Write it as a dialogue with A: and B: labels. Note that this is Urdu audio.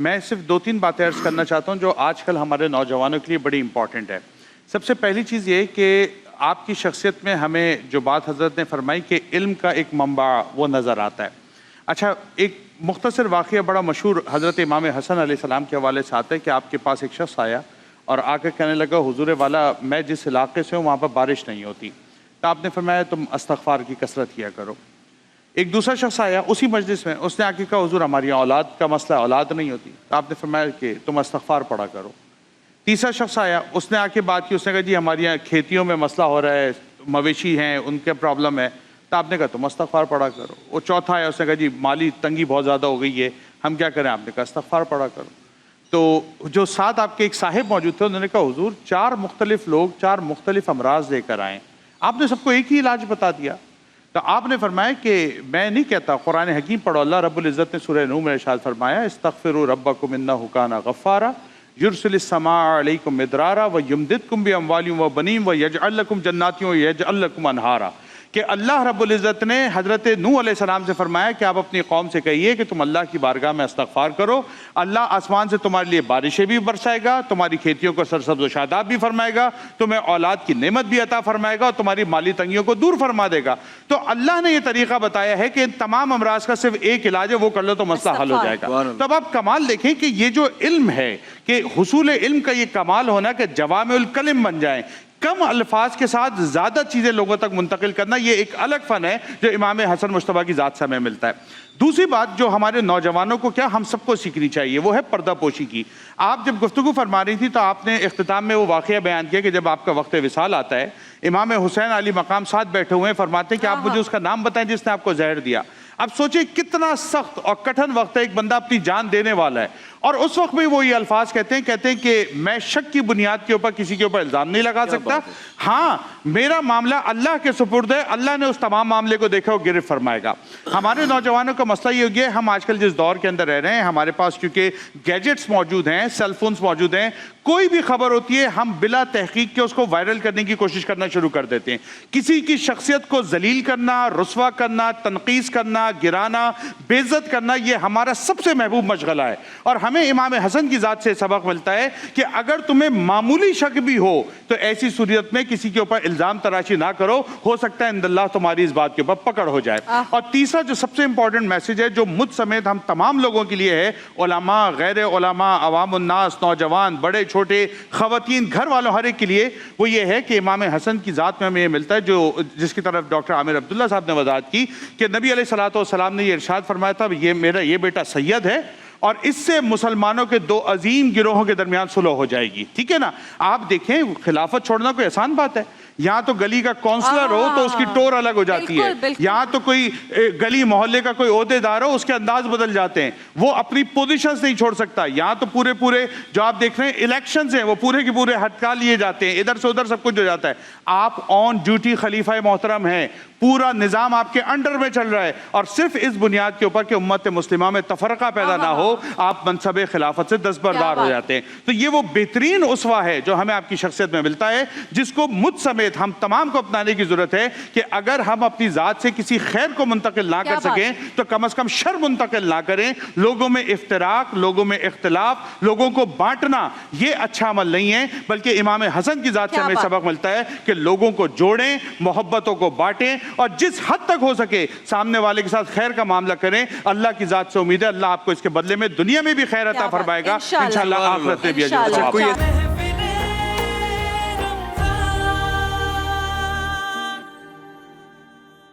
A: میں صرف 2-3 باتیں عرض کرنا چاہتا ہوں جو آج کل ہمارے نوجوانوں کے لیے بڑی امپورٹنٹ ہے۔ سب سے پہلی چیز یہ کہ آپ کی شخصیت میں ہمیں جو بات حضرت نے فرمائی کہ علم کا ایک منبع وہ نظر آتا ہے۔ اچھا، ایک مختصر واقعہ بڑا مشہور حضرت امام حسن علیہ السلام کے حوالے سے آتا ہے کہ آپ کے پاس ایک شخص آیا اور آ کے کہنے لگا حضور والا میں جس علاقے سے ہوں وہاں پر بارش نہیں ہوتی، تو آپ نے فرمایا تم استغفار کی کثرت کیا کرو۔ ایک دوسرا شخص آیا اسی مجلس میں، اس نے آ کے کہا حضور ہماری یہاں اولاد کا مسئلہ ہے، اولاد نہیں ہوتی، تو آپ نے فرمایا کہ تم استغفار پڑھا کرو۔ تیسرا شخص آیا، اس نے آ کے بات کی، اس نے کہا جی ہماری یہاں کھیتیوں میں مسئلہ ہو رہا ہے، مویشی ہیں ان کے پرابلم ہے، تو آپ نے کہا تم استغفار پڑھا کرو۔ وہ چوتھا آیا، اس نے کہا جی مالی تنگی بہت زیادہ ہو گئی ہے، ہم کیا کریں؟ آپ نے کہا استغفار پڑھا کرو۔ تو جو ساتھ آپ کے ایک صاحب موجود تھے انہوں نے کہا حضور 4 مختلف لوگ 4 مختلف امراض لے کر آئیں، آپ نے سب کو ایک ہی علاج بتا دیا۔ تو آپ نے فرمایا کہ میں نہیں کہتا، قرآن حکیم پڑھو، اللہ رب العزت نے سورہ نوح میں ارشاد فرمایا استغفروا ربکم انہ کان غفارا یرسل السماء علیکم مدرارا ویمددکم باموال وبنین ویجعل لکم جنات ویجعل لکم انہارا، کہ اللہ رب العزت نے حضرت نوح علیہ السلام سے فرمایا کہ آپ اپنی قوم سے کہیے کہ تم اللہ کی بارگاہ میں استغفار کرو، اللہ آسمان سے تمہارے لیے بارشیں بھی برسائے گا، تمہاری کھیتیوں کو سرسبز و شاداب بھی فرمائے گا، تمہیں اولاد کی نعمت بھی عطا فرمائے گا اور تمہاری مالی تنگیوں کو دور فرما دے گا۔ تو اللہ نے یہ طریقہ بتایا ہے کہ ان تمام امراض کا صرف ایک علاج ہے، وہ کر لو تو مسئلہ حل ہو جائے گا۔ تو اب آپ کمال دیکھیں کہ یہ جو علم ہے، کہ حصول علم کا یہ کمال ہونا کہ جوامع الکلم بن جائیں، کم الفاظ کے ساتھ زیادہ چیزیں لوگوں تک منتقل کرنا، یہ ایک الگ فن ہے جو امام حسن مجتبیٰ کی ذات سے ہمیں ملتا ہے۔ دوسری بات جو ہمارے نوجوانوں کو کیا ہم سب کو سیکھنی چاہیے وہ ہے پردہ پوشی کی۔ آپ جب گفتگو فرما رہی تھی تو آپ نے اختتام میں وہ واقعہ بیان کیا کہ جب آپ کا وقت وصال آتا ہے، امام حسین علی مقام ساتھ بیٹھے ہوئے ہیں، فرماتے ہیں کہ آپ مجھے اس کا نام بتائیں جس نے آپ کو زہر دیا۔ اب سوچیں کتنا سخت اور کٹھن وقت ہے، ایک بندہ اپنی جان دینے والا ہے اور اس وقت بھی وہ یہ الفاظ کہتے ہیں کہ میں شک کی بنیاد کے اوپر کسی کے اوپر الزام نہیں لگا سکتا، ہاں میرا معاملہ اللہ کے سپرد ہے، اللہ نے اس تمام معاملے کو دیکھا وہ گرفت فرمائے گا۔ ہمارے نوجوانوں کا مسئلہ یہ ہو گیا ہے، ہم آج کل جس دور کے اندر رہ رہے ہیں، ہمارے پاس کیونکہ گیجٹس موجود ہیں، سیل فونز موجود ہیں، کوئی بھی خبر ہوتی ہے ہم بلا تحقیق کے اس کو وائرل کرنے کی کوشش کرنا شروع کر دیتے ہیں۔ کسی کی شخصیت کو ذلیل کرنا، رسوا کرنا، تنقیص کرنا، گرانا، بے عزت کرنا، یہ ہمارا سب سے محبوب مشغلہ ہے۔ اور ہمیں امام حسن کی ذات سے سبق ملتا ہے کہ اگر تمہیں معمولی شک بھی ہو تو ایسی صورت میں کسی کے اوپر الزام تراشی نہ کرو، ہو سکتا ہے انداللہ تمہاری اس بات کے اوپر پکڑ ہو جائے۔ اور تیسرا جو سب سے امپورٹنٹ میسج ہے جو مجھ سمیت ہم تمام لوگوں کے لیے ہے، علماء، غیر علماء، عوام الناس، نوجوان، بڑے چھوٹے، خواتین، گھر والوں، ہر ایک کے لیے، وہ یہ ہے کہ امام حسن کی ذات میں ہمیں یہ ملتا ہے جو جس کی طرف ڈاکٹر عامر عبداللہ صاحب نے وضاحت کی کہ نبی علیہ الصلوۃ والسلام نے یہ ارشاد فرمایا تھا یہ میرا یہ بیٹا سید ہے اور اس سے مسلمانوں کے 2 عظیم گروہوں کے درمیان صلح ہو جائے گی، ٹھیک ہے نا۔ آپ دیکھیں خلافت چھوڑنا کوئی آسان بات ہے، یہاں تو گلی کا کونسلر ہو تو اس کی ٹور الگ ہو جاتی ہے، یہاں تو کوئی گلی محلے کا کوئی عہدے دار ہو اس کے انداز بدل جاتے ہیں، وہ اپنی پوزیشنز نہیں چھوڑ سکتا، یہاں تو پورے جو آپ دیکھ رہے ہیں الیکشنز ہیں وہ پورے کے پورے ہٹکا لیے جاتے ہیں، ادھر سے ادھر سب کچھ ہو جاتا ہے۔ آپ آن ڈیوٹی خلیفہ محترم ہیں، پورا نظام آپ کے انڈر میں چل رہا ہے، اور صرف اس بنیاد کے اوپر کہ امت مسلمہ میں تفرقہ پیدا نہ ہو آپ منصب خلافت سے دستبردار ہو جاتے ہیں۔ تو یہ وہ بہترین اسوہ ہے جو ہمیں آپ کی شخصیت میں ملتا ہے، جس کو مجھ سمیت ہم تمام کو اپنانے کی ضرورت ہے کہ اگر ہم اپنی ذات سے کسی خیر کو منتقل نہ کر سکیں تو کم از کم شر منتقل نہ کریں۔ لوگوں میں افتراق، لوگوں میں اختلاف، لوگوں کو بانٹنا یہ اچھا عمل نہیں ہے، بلکہ امام حسن کی ذات سے ہمیں سبق ملتا ہے کہ لوگوں کو جوڑیں، محبتوں کو بانٹیں اور جس حد تک ہو سکے سامنے والے کے ساتھ خیر کا معاملہ کریں۔ اللہ کی ذات سے امید ہے اللہ آپ کو اس کے بدلے میں دنیا میں بھی خیر عطا فرمائے گا، انشاءاللہ آخرت میں بھی اجر۔